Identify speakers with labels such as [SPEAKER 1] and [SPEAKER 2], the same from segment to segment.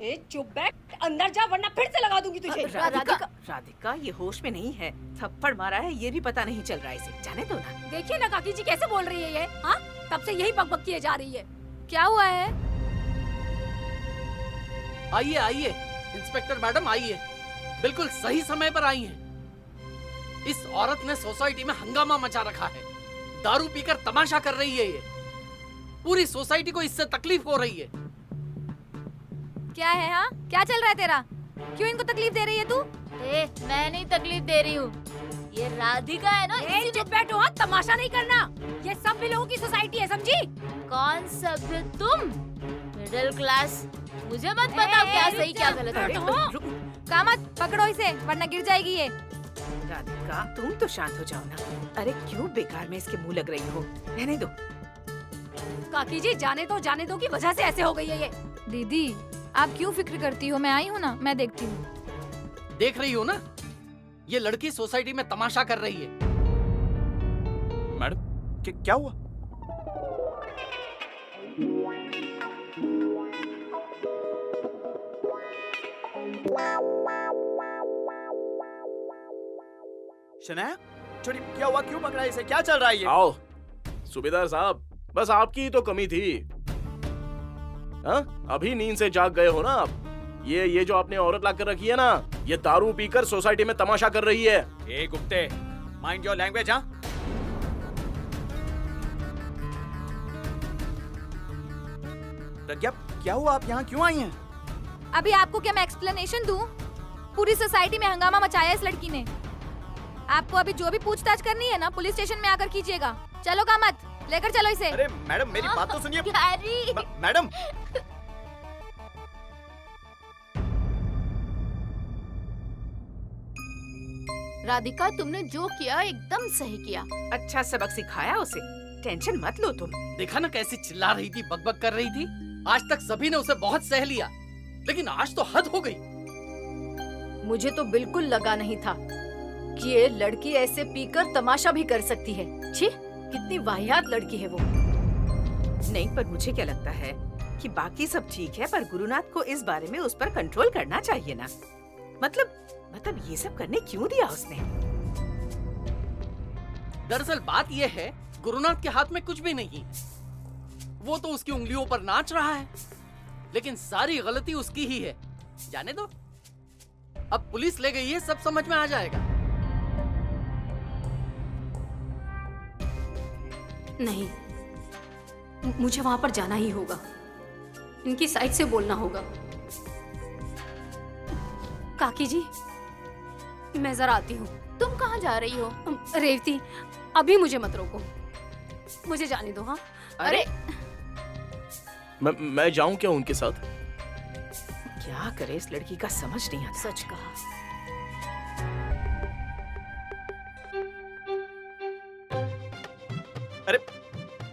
[SPEAKER 1] ए चुप बैठ, अंदर जा वरना फिर से लगा दूंगी तुझे।
[SPEAKER 2] राधिका ये होश में नहीं है, थप्पड़ मारा है ये भी पता नहीं चल रहा है इसे, जाने दो ना।
[SPEAKER 1] देखिए ना काकी जी कैसे बोल रही है ये, हाँ तब से यही बकबक किए जा रही है।
[SPEAKER 3] क्या हुआ है?
[SPEAKER 4] आइए आइए इंस्पेक्टर मैडम आइए, बिल्कुल सही समय पर आई हैं। इस औरत ने सोसाइटी में हंगामा मचा रखा है, दारू पीकर तमाशा कर रही है ये। पूरी सोसाइटी को इससे तकलीफ हो रही है।
[SPEAKER 3] क्या है? हाँ क्या चल रहा है तेरा? क्यों इनको तकलीफ दे रही है तू?
[SPEAKER 5] मैं नहीं तकलीफ दे रही हूँ, ये राधिका है ना।
[SPEAKER 1] ए चुप बैठो, हाँ तमाशा नहीं करना, ये सब भी लोगों की सोसाइटी है समझी।
[SPEAKER 5] कौन सभ्य तुम? मिडिल क्लास, मुझे मत बताओ क्या सही क्या गलत है।
[SPEAKER 3] कामत पकड़ो इसे वरना गिर जाएगी ये।
[SPEAKER 2] राधिका तुम तो शांत हो जाओ ना। अरे क्यों बेकार में इसके मुंह लग रही हो, रहने दो।
[SPEAKER 1] काकी जी जाने दो की वजह से ऐसे हो गई है ये।
[SPEAKER 3] दीदी आप क्यों फिक्र करती हो, मैं आई हूँ ना, मैं देखती हूँ।
[SPEAKER 4] देख रही हो ना, ये लड़की सोसाइटी में तमाशा कर रही है।
[SPEAKER 6] मैडम क्या हुआ?
[SPEAKER 7] शनाया छोटी, क्या हुआ? क्यों पकड़ा इसे? क्या चल रहा है ये?
[SPEAKER 6] आओ सूबेदार साहब, बस आपकी ही तो कमी थी। हाँ अभी नींद से जाग गए हो ना आप। ये जो आपने औरत ला कर रखी है ना, ये दारू पीकर सोसाइटी में तमाशा कर रही है।
[SPEAKER 7] ए गुप्ते, माइंड योर लैंग्वेज। हाँ प्रज्ञा क्या हुआ? आप यहाँ क्यों आई हैं?
[SPEAKER 3] अभी आपको क्या मैं एक्सप्लेनेशन दूं? पूरी सोसाइटी में हंगामा मचाया इस लड़की ने। आपको अभी जो भी पूछताछ करनी है ना पुलिस स्टेशन में आकर कीजिएगा। चलो कामत, लेकर चलो इसे।
[SPEAKER 7] अरे मैडम मेरी बात तो सुनिए।
[SPEAKER 5] प्यारी
[SPEAKER 7] मैडम
[SPEAKER 5] राधिका, तुमने जो किया एकदम सही किया।
[SPEAKER 2] अच्छा सबक सिखाया उसे, टेंशन मत लो तुम।
[SPEAKER 4] देखा ना कैसी चिल्ला रही थी, बकबक कर रही थी। आज तक सभी ने उसे बहुत सह लिया, लेकिन आज तो हद हो गई।
[SPEAKER 1] मुझे तो बिल्कुल लगा नहीं था कि ये लड़की ऐसे पीकर तमाशा भी कर सकती है। छी, कितनी वाहियात लड़की है वो।
[SPEAKER 2] नहीं पर मुझे क्या लगता है कि बाकी सब ठीक है, पर गुरुनाथ को इस बारे में उस पर कंट्रोल करना चाहिए ना। मतलब ये सब करने क्यों दिया उसने?
[SPEAKER 4] दरअसल बात यह है, गुरुनाथ के हाथ में कुछ भी नहीं। वो तो उसकी उंगलियों पर नाच रहा है, लेकिन सारी गलती उसकी ही है। जाने दो, अब पुलिस ले गई है, सब समझ में आ जाएगा।
[SPEAKER 1] नहीं, मुझे वहां पर जाना ही होगा, इनकी साइड से बोलना होगा। काकी जी मैं जरा आती हूँ।
[SPEAKER 5] तुम कहाँ जा रही हो?
[SPEAKER 1] रेवती अभी मुझे मत रोको, मुझे जाने दो। हाँ
[SPEAKER 5] अरे
[SPEAKER 6] मैं जाऊं क्या उनके साथ?
[SPEAKER 2] क्या करे इस लड़की का समझ नहीं आता।
[SPEAKER 1] सच कहा।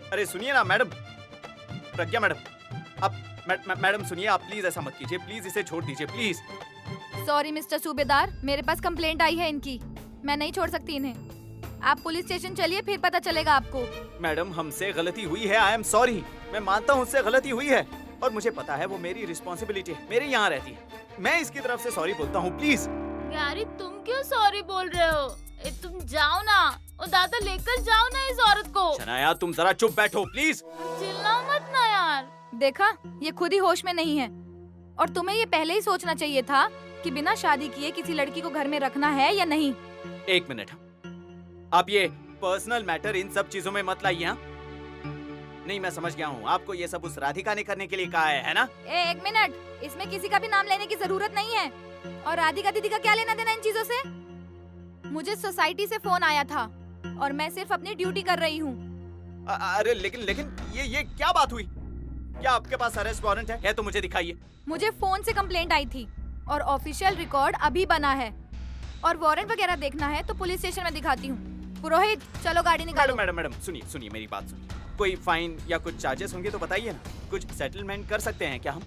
[SPEAKER 7] अरे सुनिए ना मैडम, प्रज्ञा मैडम, आप मैडम सुनिए, आप प्लीज ऐसा मत कीजिए, प्लीज इसे छोड़ दीजिए प्लीज।
[SPEAKER 3] सॉरी मिस्टर सूबेदार, मेरे पास कंप्लेंट आई है इनकी, मैं नहीं छोड़ सकती इन्हें। आप पुलिस स्टेशन चलिए, फिर पता चलेगा आपको।
[SPEAKER 7] मैडम हमसे गलती हुई है, आई एम सॉरी। मैं मानता हूँ उससे गलती हुई है और मुझे पता है वो मेरी रिस्पॉन्सिबिलिटी है, मेरे यहाँ रहती है। मैं इसकी तरफ से सॉरी बोलता हूँ, प्लीज।
[SPEAKER 5] यारी तुम क्यों सॉरी बोल रहे हो? तुम जाओ ना, और दादा लेकर जाओ ना इस औरत को।
[SPEAKER 7] शनाया तुम जरा चुप बैठो प्लीज।
[SPEAKER 5] चिल्लाओ मत ना यार।
[SPEAKER 3] देखा, ये खुद ही होश में नहीं है। और तुम्हें ये पहले ही सोचना चाहिए था कि बिना शादी किए किसी लड़की को घर में रखना है या नहीं।
[SPEAKER 7] एक मिनट, आप ये पर्सनल मैटर इन सब चीजों में मत लाइए। नहीं मैं समझ गया हूँ, आपको ये सब उस राधिका ने करने के लिए कहा है ना?
[SPEAKER 3] एक मिनट, इसमें किसी का भी नाम लेने की जरूरत नहीं है। और राधिका दीदी का क्या लेना देना इन चीजों से? मुझे सोसाइटी से फोन आया था और मैं सिर्फ अपनी ड्यूटी कर रही हूँ।
[SPEAKER 7] अरे लेकिन ये क्या बात हुई? क्या आपके पास अरेस्ट वारंट है तो मुझे दिखाइए।
[SPEAKER 3] मुझे फोन से कंप्लेंट आई थी और ऑफिशियल रिकॉर्ड अभी बना है, और वारंट वगैरह देखना है तो पुलिस स्टेशन में दिखाती हूँ। पुरोहित चलो गाड़ी निकालो।
[SPEAKER 7] मैडम सुनिए मेरी बात सुनिए। कोई फाइन या कुछ चार्जेस होंगे तो बताइए ना, कुछ सेटलमेंट कर सकते हैं क्या हम?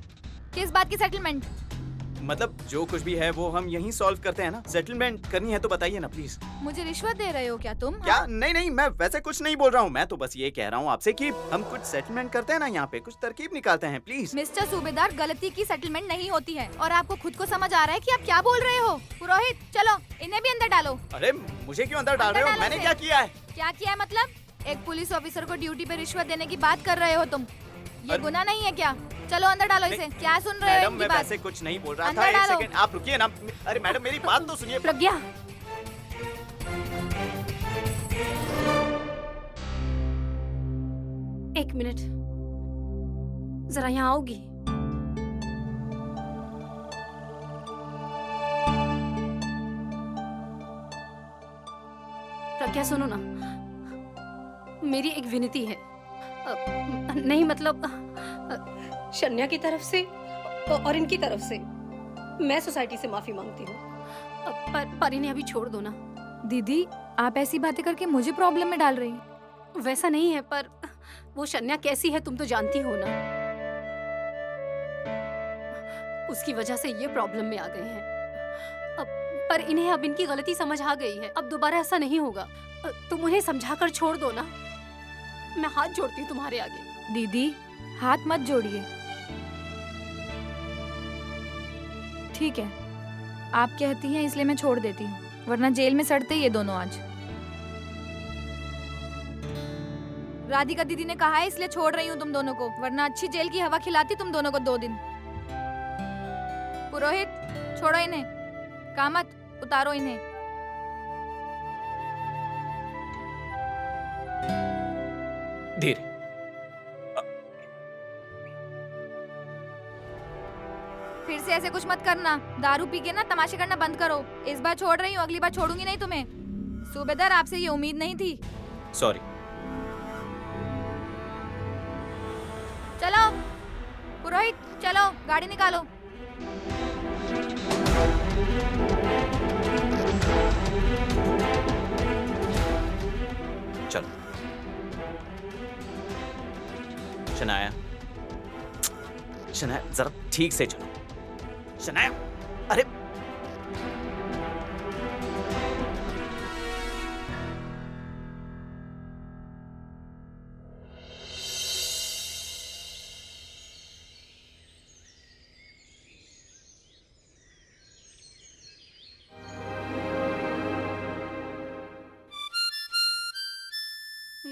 [SPEAKER 3] किस बात की सेटलमेंट?
[SPEAKER 7] मतलब जो कुछ भी है वो हम यहीं सॉल्व करते हैं ना। सेटलमेंट करनी है तो बताइए ना प्लीज।
[SPEAKER 3] मुझे रिश्वत दे रहे हो क्या तुम?
[SPEAKER 7] क्या? नहीं नहीं, मैं वैसे कुछ नहीं बोल रहा हूँ। मैं तो बस ये कह रहा हूँ आपसे कि हम कुछ सेटलमेंट करते हैं ना, यहाँ पे कुछ तरकीब निकालते हैं प्लीज।
[SPEAKER 3] मिस्टर सूबेदार, गलती की सेटलमेंट नहीं होती है और आपको खुद को समझ आ रहा है कि आप क्या बोल रहे हो। पुरोहित चलो इन्हें भी अंदर डालो।
[SPEAKER 7] अरे मुझे क्यों अंदर डाल
[SPEAKER 3] अंदर
[SPEAKER 7] रहे हो?
[SPEAKER 3] डालो
[SPEAKER 7] मैंने
[SPEAKER 3] इसे।
[SPEAKER 7] क्या किया है?
[SPEAKER 3] क्या किया है मतलब? एक पुलिस ऑफिसर को ड्यूटी पे रिश्वत देने की बात कर रहे हो तुम। ये
[SPEAKER 7] अरे-
[SPEAKER 3] गुनाह नहीं है क्या? चलो अंदर डालो इसे। क्या सुन रहे हो
[SPEAKER 7] मैडम
[SPEAKER 3] इनकी
[SPEAKER 7] मैं
[SPEAKER 3] बात?
[SPEAKER 7] वैसे कुछ नहीं बोल रहा
[SPEAKER 3] अंदर
[SPEAKER 7] था। एक
[SPEAKER 3] डालो।
[SPEAKER 7] सेकंड आप रुकिए ना। अरे मैडम मेरी बात तो सुनिए।
[SPEAKER 1] प्रज्ञा, एक मिनट, जरा यहाँ आओगी? प्रज्ञा सुनो ना, मेरी एक विनती है। नहीं मतलब शन्या की तरफ से और इनकी तरफ से मैं सोसाइटी से माफी मांगती हूँ, पर इन्हें अभी छोड़ दो ना।
[SPEAKER 3] दीदी आप ऐसी बातें करके मुझे प्रॉब्लम में डाल रही हैं।
[SPEAKER 1] वैसा नहीं है, पर वो शन्या कैसी है तुम तो जानती हो ना। उसकी वजह से ये प्रॉब्लम में आ गए हैं। पर इन्हें अब इनकी गलती समझ आ गई है, अब दोबारा ऐसा नहीं होगा। तुम उन्हें समझाकर छोड़ दो ना। मैं हाथ जोड़ती हूँ तुम्हारे आगे।
[SPEAKER 3] दीदी हाथ मत जोड़िए। ठीक है आप कहती हैं इसलिए मैं छोड़ देती हूँ, वरना जेल में सड़ते ये दोनों आज। राधिका दीदी ने कहा है इसलिए छोड़ रही हूँ तुम दोनों को, वरना अच्छी जेल की हवा खिलाती तुम दोनों को 2 दिन। पुरोहित छोड़ो इन्हें। कामत उतारो इन्हें।
[SPEAKER 7] धीरे।
[SPEAKER 3] फिर से ऐसे कुछ मत करना। दारू पी के ना तमाशे करना बंद करो। इस बार छोड़ रही हूँ, अगली बार छोड़ूंगी नहीं तुम्हें। सूबेदार आपसे ये उम्मीद नहीं थी।
[SPEAKER 7] सॉरी।
[SPEAKER 3] चलो पुरोहित चलो गाड़ी निकालो।
[SPEAKER 7] चलो शनाया, शनाया जरा ठीक से चलो। शनाया अरे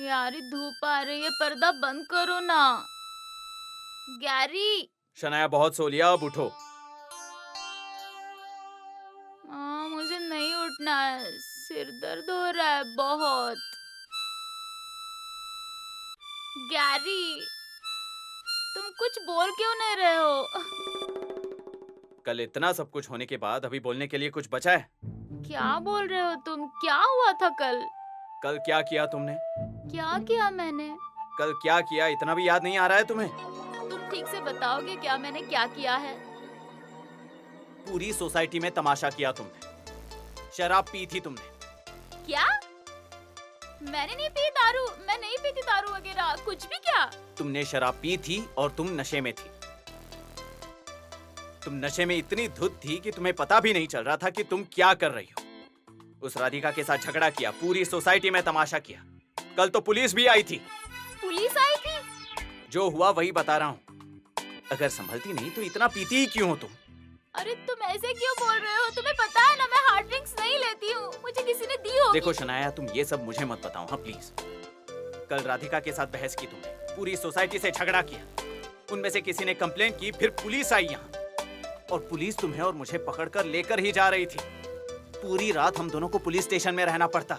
[SPEAKER 5] यार ये धूप आ रही है, पर्दा बंद करो ना। गैरी
[SPEAKER 7] शनाया बहुत सो लिया, अब उठो।
[SPEAKER 5] मुझे नहीं उठना है, सिर दर्द हो रहा है बहुत। गैरी तुम कुछ बोल क्यों नहीं रहे हो?
[SPEAKER 7] कल इतना सब कुछ होने के बाद अभी बोलने के लिए कुछ बचा है?
[SPEAKER 5] क्या बोल रहे हो तुम? क्या हुआ था कल?
[SPEAKER 7] कल क्या किया तुमने?
[SPEAKER 5] क्या किया मैंने?
[SPEAKER 7] कल क्या किया इतना भी याद नहीं आ रहा है तुम्हें?
[SPEAKER 5] तुम ठीक से बताओगे क्या मैंने क्या किया है?
[SPEAKER 7] पूरी सोसाइटी में तमाशा किया तुमने। शराब पी थी तुमने।
[SPEAKER 5] क्या? मैंने नहीं पी दारू, मैं नहीं पीती दारू वगैरह कुछ भी। क्या
[SPEAKER 7] तुमने शराब पी थी और तुम नशे में थी। तुम नशे में इतनी धुत थी कि तुम्हें पता भी नहीं चल रहा था कि तुम क्या कर रही हो। उस राधिका के साथ झगड़ा किया, पूरी सोसाइटी में तमाशा किया। कल तो पुलिस भी आई थी।
[SPEAKER 5] पुलिस आई थी?
[SPEAKER 7] जो हुआ वही बता रहा हूँ। अगर संभलती नहीं तो इतना पीती ही क्यों हो तुम?
[SPEAKER 5] अरे तुम ऐसे क्यों बोल रहे हो? तुम्हें पता है ना मैं हार्ड ड्रिंक्स नहीं लेती हूँ, मुझे किसी ने दी होगी।
[SPEAKER 7] देखो शनाया तुम ये सब मुझे मत बताओ, हाँ प्लीज। कल राधिका के साथ बहस की तुमने, पूरी सोसाइटी से झगड़ा किया, उनमें से किसी ने कंप्लेंट की, फिर पुलिस आई यहाँ और पुलिस तुम्हें और मुझे पकड़कर लेकर ही जा रही थी। पूरी रात हम दोनों को पुलिस स्टेशन में रहना पड़ता।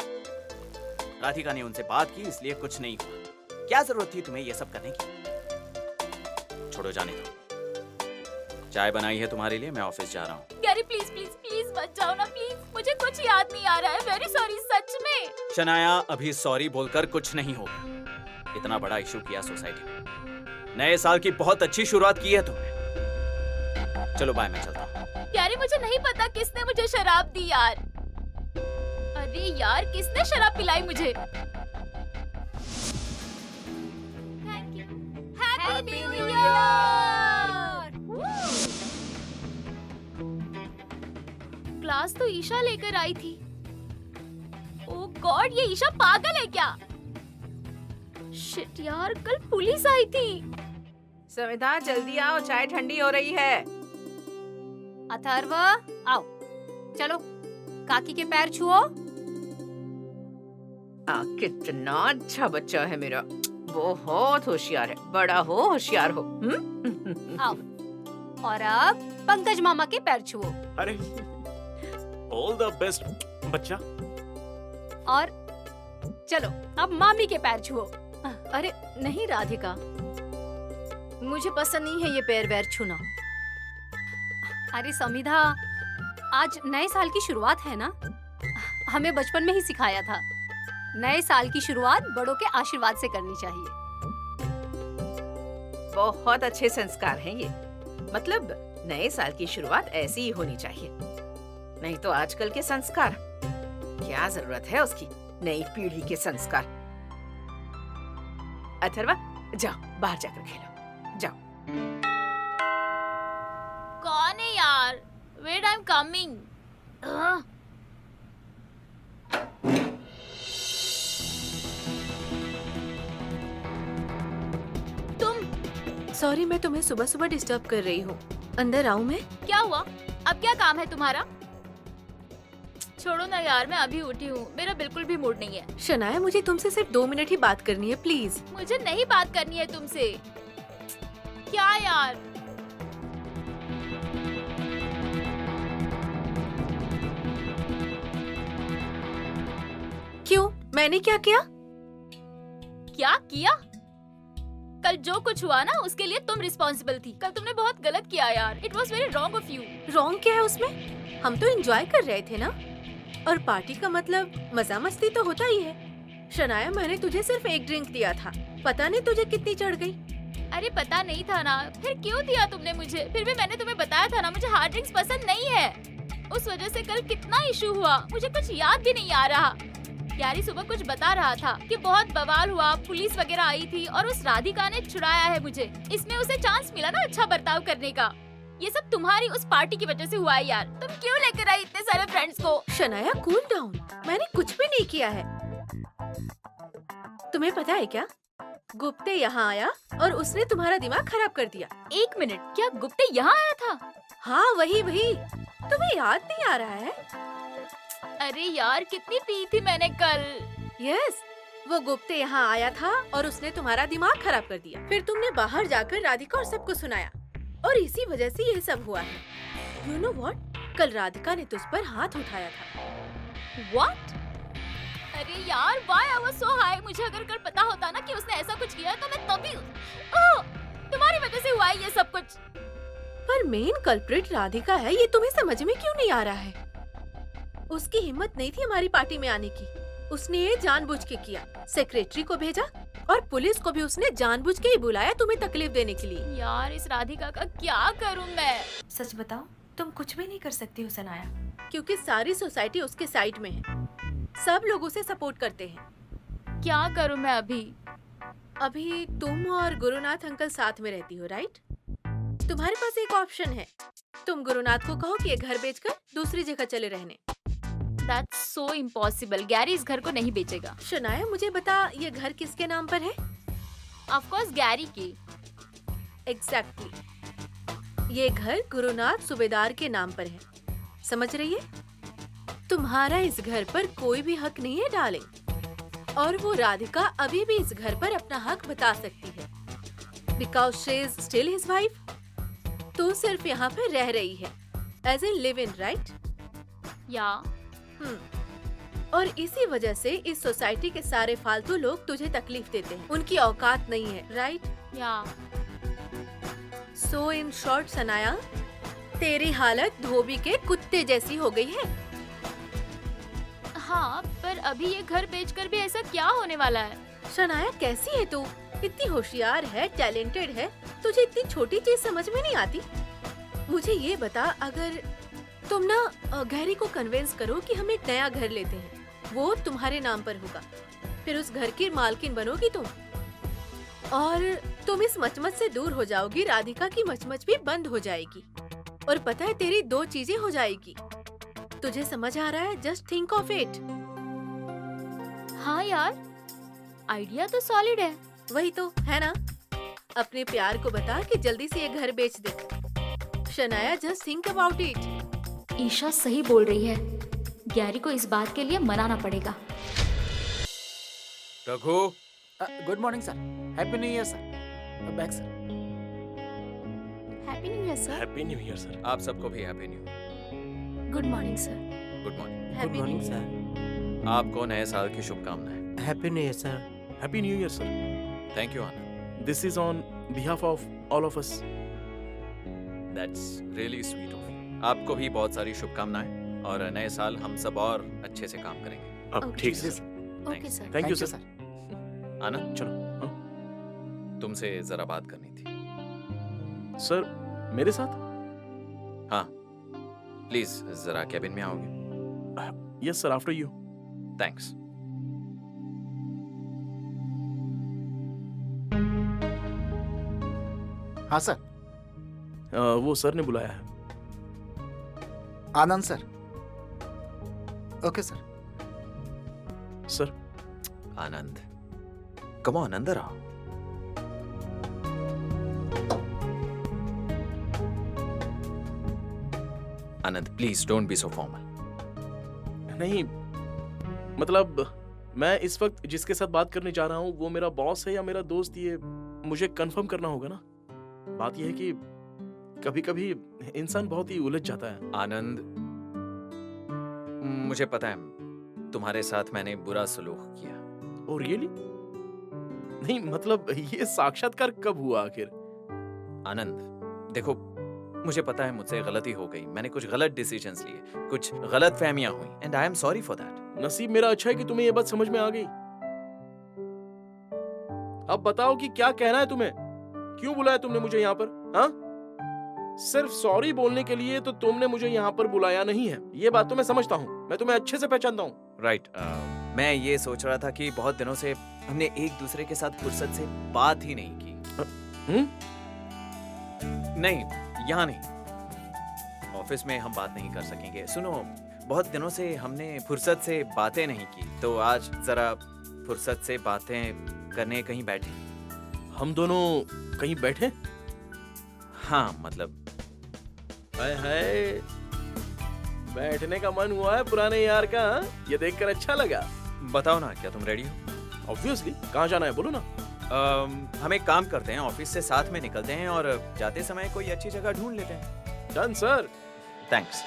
[SPEAKER 7] राधिका ने उनसे बात की इसलिए कुछ नहीं हुआ। क्या जरूरत थी तुम्हें ये सब करने की? छोड़ो जाने दो। चाय बनाई है तुम्हारे लिए, मैं ऑफिस जा रहा हूँ।
[SPEAKER 5] गैरी प्लीज प्लीज प्लीज मत जाओ ना प्लीज, मुझे कुछ याद नहीं आ रहा है। वेरी सॉरी सच में।
[SPEAKER 7] शनाया अभी सॉरी बोलकर कुछ नहीं होगा। इतना बड़ा इशू किया सोसाइटी में, नए साल की बहुत अच्छी शुरुआत की है तुमने। चलो बाय, मैं चलता हूँ।
[SPEAKER 5] गैरी मुझे नहीं पता किसने मुझे शराब दी यार। अरे यार किसने शराब पिलाई मुझे? Thank you. Happy new year. Glass तो ईशा लेकर आई थी। ओह गॉड, ये ईशा पागल है क्या? शिट यार, कल पुलिस आई थी।
[SPEAKER 2] सविता जल्दी आओ, चाय ठंडी हो रही है।
[SPEAKER 1] अथर्व आओ, चलो काकी के पैर छुओ।
[SPEAKER 2] कितना अच्छा बच्चा है मेरा, बहुत होशियार है, बड़ा हो होशियार हो।
[SPEAKER 1] आओ, और अब पंकज मामा के पैर छुओ।
[SPEAKER 6] अरे ऑल द बेस्ट बच्चा।
[SPEAKER 1] और चलो अब मामी के पैर छुओ।
[SPEAKER 8] अरे नहीं राधिका, मुझे पसंद नहीं है ये पैर वैर छूना।
[SPEAKER 1] अरे समिधा, आज नए साल की शुरुआत है ना, हमें बचपन में ही सिखाया था, नए साल की शुरुआत बड़ों के आशीर्वाद से करनी चाहिए।
[SPEAKER 2] बहुत अच्छे संस्कार हैं ये। मतलब नए साल की शुरुआत ऐसी ही होनी चाहिए, नहीं तो आजकल के संस्कार क्या जरूरत है उसकी, नई पीढ़ी के संस्कार। अथर्वा जाओ बाहर जाकर खेलो, जाओ।
[SPEAKER 5] कौन है यार? Wait, I am coming. तुम
[SPEAKER 8] सॉरी, मैं तुम्हें सुबह सुबह डिस्टर्ब कर रही हूँ। अंदर आऊँ मैं?
[SPEAKER 5] क्या हुआ? अब क्या काम है तुम्हारा? छोड़ो ना यार, मैं अभी उठी हूँ, मेरा बिल्कुल भी मूड नहीं है।
[SPEAKER 8] शनाया, मुझे तुमसे सिर्फ 2 मिनट ही बात करनी है, प्लीज।
[SPEAKER 5] मुझे नहीं बात करनी है तुमसे। क्या यार?
[SPEAKER 8] क्यों? मैंने क्या किया?
[SPEAKER 5] क्या किया? कल जो कुछ हुआ ना, उसके लिए तुम रिस्पॉन्सिबल थी। कल तुमने बहुत गलत किया यार। It was very wrong of you.
[SPEAKER 8] Wrong क्या है उसमें? हम तो एंजॉय कर रहे थे ना, और पार्टी का मतलब मजा मस्ती तो होता ही है। शनाया, मैंने तुझे सिर्फ एक ड्रिंक दिया था, पता नहीं तुझे कितनी चढ़ गई।
[SPEAKER 5] अरे पता नहीं था ना, फिर क्यों दिया तुमने मुझे? फिर भी मैंने तुम्हें बताया था ना, मुझे हार्ड ड्रिंक्स पसंद नहीं है। उस वजह से कल कितना इशू हुआ, मुझे कुछ याद भी नहीं आ रहा। यारी सुबह कुछ बता रहा था कि बहुत बवाल हुआ, पुलिस वगैरह आई थी और उस राधिका ने छुड़ाया है मुझे। इसमें उसे चांस मिला ना अच्छा बर्ताव करने का। ये सब तुम्हारी उस पार्टी की वजह से हुआ है यार। तुम क्यों लेकर आई इतने सारे फ्रेंड्स को?
[SPEAKER 8] शनाया, कूल डाउन, मैंने कुछ भी नहीं किया है। तुम्हें पता है क्या, गुप्ते यहाँ आया और उसने तुम्हारा दिमाग खराब कर दिया।
[SPEAKER 5] एक मिनट, क्या गुप्ते यहाँ आया था?
[SPEAKER 8] हाँ वही वही, तुम्हें याद नहीं आ रहा है?
[SPEAKER 5] अरे यार, कितनी पी थी मैंने कल।
[SPEAKER 8] यस, वो गुप्ते यहाँ आया था और उसने तुम्हारा दिमाग खराब कर दिया। फिर तुमने बाहर जाकर राधिका और सबको सुनाया, और इसी वजह से ये सब हुआ है। यू नो व्हाट, कल राधिका ने तुझ पर हाथ उठाया था।
[SPEAKER 5] What? अरे यार, why I was so high? मुझे अगर कल पता होता ना कि उसने ऐसा कुछ किया तो मैं तभी तुम्हारी वजह से हुआ है ये सब कुछ।
[SPEAKER 8] पर मेन कल्प्रिट राधिका है, ये तुम्हें समझ में क्यों नहीं आ रहा है? उसकी हिम्मत नहीं थी हमारी पार्टी में आने की, उसने ये जानबूझ के किया। सेक्रेटरी को भेजा और पुलिस को भी उसने जानबूझ के ही बुलाया तुम्हें तकलीफ देने के लिए।
[SPEAKER 5] यार, इस राधिका का क्या करूं मैं?
[SPEAKER 8] सच बताओ, तुम कुछ भी नहीं कर सकती हो सनाया, क्योंकि सारी सोसाइटी उसके साइड में है, सब लोग उसे सपोर्ट करते हैं।
[SPEAKER 5] क्या करूं मैं अभी?
[SPEAKER 8] अभी तुम और गुरुनाथ अंकल साथ में रहती हो, राइट? तुम्हारे पास एक ऑप्शन है, तुम गुरुनाथ को कहो कि ये घर बेचकर दूसरी जगह चले रहने।
[SPEAKER 5] That's so impossible. गैरी इस घर को नहीं बेचेगा।
[SPEAKER 8] शनाया, मुझे बता, ये घर किसके नाम पर है?
[SPEAKER 5] Of course, गैरी की।
[SPEAKER 8] Exactly. ये घर गुरुनाथ सूबेदार के नाम पर है, समझ रही है? तुम्हारा इस घर पर कोई भी हक नहीं है डार्लिंग, और वो राधिका अभी भी इस घर पर अपना हक बता सकती है, because she is still his wife. तू सिर्फ यहाँ पर रह रही है, as in live in, right?
[SPEAKER 5] या
[SPEAKER 8] और इसी वजह से इस सोसाइटी के सारे फालतू लोग तुझे तकलीफ देते हैं, उनकी औकात नहीं है, राइट?
[SPEAKER 5] या
[SPEAKER 8] सो इन शॉर्ट सनाया, तेरी हालत धोबी के कुत्ते जैसी हो गई है।
[SPEAKER 5] हाँ, पर अभी ये घर बेचकर भी ऐसा क्या होने वाला है?
[SPEAKER 8] शनाया, कैसी है तू? इतनी होशियार है, टैलेंटेड है, तुझे इतनी छोटी चीज समझ में नहीं आती? मुझे ये बता, अगर तुम ना गैरी को कन्विंस करो कि हम एक नया घर लेते हैं, वो तुम्हारे नाम पर होगा, फिर उस घर की मालकिन बनोगी तुम, और तुम इस मचमच से दूर हो जाओगी, राधिका की मचमच भी बंद हो जाएगी, और पता है तेरी 2 चीजें हो जाएगी। तुझे समझ आ रहा है? Just think of it.
[SPEAKER 5] हाँ यार, आइडिया तो सॉलिड है।
[SPEAKER 8] वही तो है ना। अपने प्यार को बता कि जल्दी से ये घर बेच दे। Shanaya, just think about it.
[SPEAKER 5] Isha सही बोल रही है, गैरी को इस बात के लिए मनाना पड़ेगा।
[SPEAKER 7] Raghu,
[SPEAKER 4] good morning sir, happy new year sir. Back sir.
[SPEAKER 5] Happy new year sir.
[SPEAKER 6] Happy new year sir.
[SPEAKER 7] आप सबको भी happy new year.
[SPEAKER 5] Good morning sir.
[SPEAKER 7] Good morning.
[SPEAKER 8] Happy new year.
[SPEAKER 9] Sir.
[SPEAKER 7] आपको नए साल की शुभकामनाएं।
[SPEAKER 9] Happy new year sir.
[SPEAKER 6] Happy new year sir.
[SPEAKER 7] Thank you Anand.
[SPEAKER 6] This is on behalf of all of us.
[SPEAKER 7] That's really sweet of you. आपको भी बहुत सारी शुभकामनाएं और नए साल हम सब और अच्छे से काम करेंगे।
[SPEAKER 6] अब ठीक है sir.
[SPEAKER 5] Okay sir.
[SPEAKER 6] Thank you sir.
[SPEAKER 7] Anand,
[SPEAKER 6] चलो। हाँ?
[SPEAKER 7] तुमसे जरा बात करनी थी।
[SPEAKER 6] सर, मेरे साथ?
[SPEAKER 7] हाँ, प्लीज जरा कैबिन में आओगे?
[SPEAKER 6] Yes sir, after you.
[SPEAKER 7] Thanks.
[SPEAKER 10] हाँ सर।
[SPEAKER 6] वो सर ने बुलाया है।
[SPEAKER 10] Anand sir. Okay sir.
[SPEAKER 6] Sir,
[SPEAKER 7] Anand, come on, अंदर आओ। Anand, please don't be so formal.
[SPEAKER 6] नहीं मतलब मैं इस वक्त जिसके साथ बात करने जा रहा हूँ वो मेरा बॉस है या मेरा दोस्त, ये मुझे कंफर्म करना होगा ना। बात यह है कि कभी कभी इंसान बहुत ही उलझ जाता है।
[SPEAKER 7] आनंद, मुझे पता है तुम्हारे साथ मैंने बुरा सलूक किया।
[SPEAKER 6] Oh really? नहीं मतलब ये साक्षात्कार कब हुआ आखिर?
[SPEAKER 7] आनंद, देखो, मुझे पता है मुझसे गलती हो गई। मैंने कुछ गलत डिसीजंस लिए, कुछ गलत फहमियां हुई, and I am sorry for that.
[SPEAKER 6] नसीब मेरा अच्छा है कि तुम्हें ये बात समझ में आ गई। अब बताओ कि क्या कहना है तुम्हें? क्यों बुलाया तुमने मुझे यहाँ पर? हाँ, सिर्फ सॉरी बोलने के लिए तो तुमने मुझे यहाँ पर बुलाया नहीं है। ये बात तो मैं समझता हूँ, मैं तुम्हें अच्छे से पहचानता हूँ।
[SPEAKER 7] राइट। मैं ये सोच रहा था कि बहुत दिनों से हमने एक दूसरे के साथ फुर्सत से बात ही नहीं की। नहीं, यहाँ नहीं, ऑफिस में हम बात नहीं कर सकेंगे। सुनो, बहुत दिनों से हमने फुर्सत से बातें नहीं की, तो आज जरा फुर्सत से बातें करने कहीं बैठे।
[SPEAKER 6] हम दोनों कहीं बैठे?
[SPEAKER 7] हाँ, मतलब
[SPEAKER 6] हाय हाय, बैठने का मन हुआ है पुराने यार का। हाँ? ये देखकर अच्छा लगा।
[SPEAKER 7] बताओ ना, क्या तुम रेडी हो?
[SPEAKER 6] ऑब्वियसली, कहाँ जाना है बोलो ना।
[SPEAKER 7] हम एक काम करते हैं, ऑफिस से साथ में निकलते हैं और जाते समय कोई अच्छी जगह ढूंढ लेते हैं।
[SPEAKER 6] Done sir.
[SPEAKER 7] थैंक्स।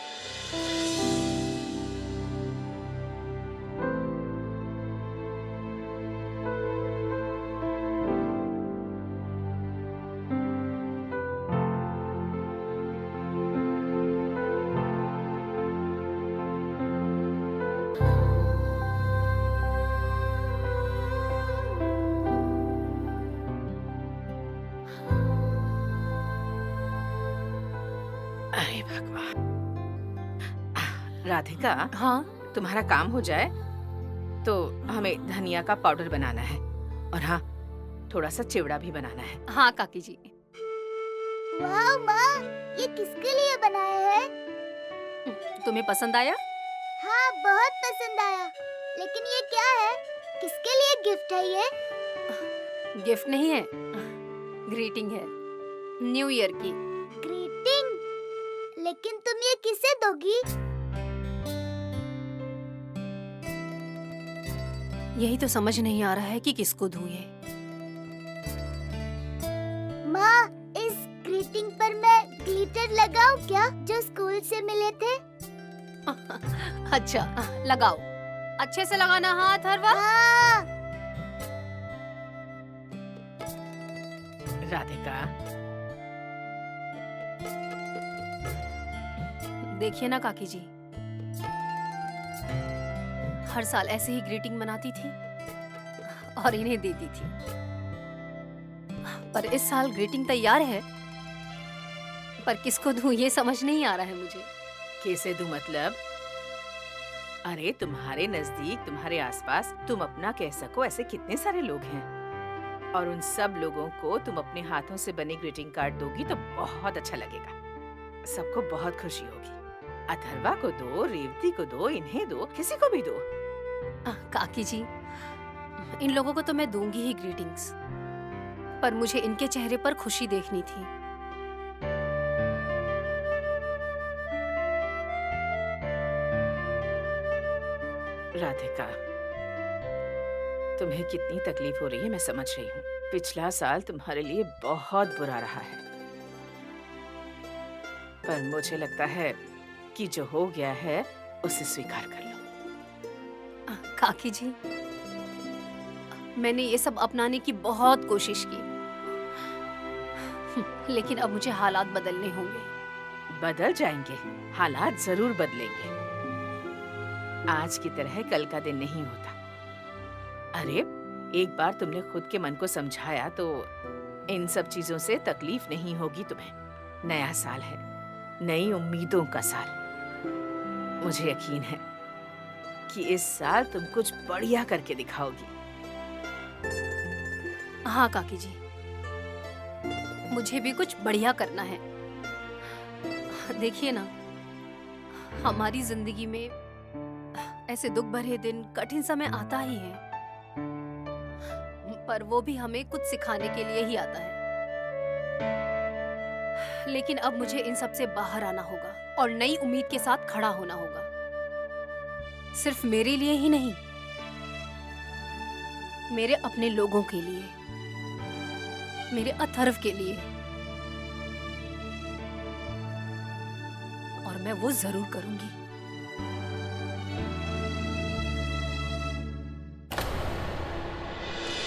[SPEAKER 2] अरे भगवान। राधिका,
[SPEAKER 1] हाँ
[SPEAKER 2] तुम्हारा काम हो जाए तो हमें धनिया का पाउडर बनाना है, और हाँ, थोड़ा सा चिवड़ा भी बनाना है।
[SPEAKER 1] हाँ काकी जी।
[SPEAKER 11] वाह माँ, ये किसके लिए बनाया है?
[SPEAKER 1] तुम्हें पसंद आया?
[SPEAKER 11] हाँ, बहुत पसंद आया। लेकिन ये क्या है? किसके लिए गिफ्ट है ये?
[SPEAKER 1] गिफ्ट नहीं है, ग्रीटिंग है, न्यू ईयर की।
[SPEAKER 11] ग्रीटिंग? लेकिन तुम ये किसे दोगी?
[SPEAKER 1] यही तो समझ नहीं आ रहा है कि किसको दूं ये।
[SPEAKER 11] माँ, इस ग्रीटिंग पर मैं ग्लिटर लगाऊं क्या, जो स्कूल से मिले थे?
[SPEAKER 1] अच्छा, लगाओ, अच्छे से लगाना हाथ हर वक्त।
[SPEAKER 11] हाँ।
[SPEAKER 2] राधिका,
[SPEAKER 1] देखिए ना काकी जी, हर साल ऐसे ही ग्रीटिंग मनाती थी और इन्हें देती थी, पर इस साल ग्रीटिंग तैयार है, पर किसको दूं ये समझ नहीं आ रहा है मुझे।
[SPEAKER 2] कैसे दूं मतलब? अरे तुम्हारे नजदीक, तुम्हारे आसपास तुम अपना कह सको ऐसे कितने सारे लोग हैं, और उन सब लोगों को तुम अपने हाथों से बने ग्रीटिंग कार्ड दोगी तो बहुत अच्छा लगेगा, सबको बहुत खुशी होगी। अथर्वा को दो, रेवती को दो, इन्हें दो, किसी को भी दो।
[SPEAKER 1] काकी जी, इन लोगों को तो मैं दूंगी ही ग्रीटिंग्स, पर मुझे इनके चेहरे पर खुशी देखनी थी।
[SPEAKER 2] राधिका, तुम्हें कितनी तकलीफ हो रही है मैं समझ रही हूँ। पिछला साल तुम्हारे लिए बहुत बुरा रहा है, पर मुझे लगता है कि जो हो गया है उसे स्वीकार कर लो।
[SPEAKER 1] काकी जी, मैंने ये सब अपनाने की बहुत कोशिश की, लेकिन अब मुझे हालात बदलने होंगे।
[SPEAKER 2] बदल जाएंगे, हालात जरूर बदलेंगे। आज की तरह कल का दिन नहीं होता। अरे, एक बार तुमने खुद के मन को समझाया तो इन सब चीजों से तकलीफ नहीं होगी तुम्हें। नया साल है, नई उम्मीदों का साल। मुझे यकीन है कि इस साल तुम कुछ बढ़िया करके दिखाओगी।
[SPEAKER 1] हाँ काकी जी, मुझे भी कुछ बढ़िया करना है। देखिए ना, हमारी जिंदगी में ऐसे दुख भरे दिन, कठिन समय आता ही है, पर वो भी हमें कुछ सिखाने के लिए ही आता है। लेकिन अब मुझे इन सब से बाहर आना होगा और नई उम्मीद के साथ खड़ा होना होगा। सिर्फ मेरे लिए ही नहीं, मेरे अपने लोगों के लिए, मेरे अथर्व के लिए। और मैं वो जरूर करूंगी।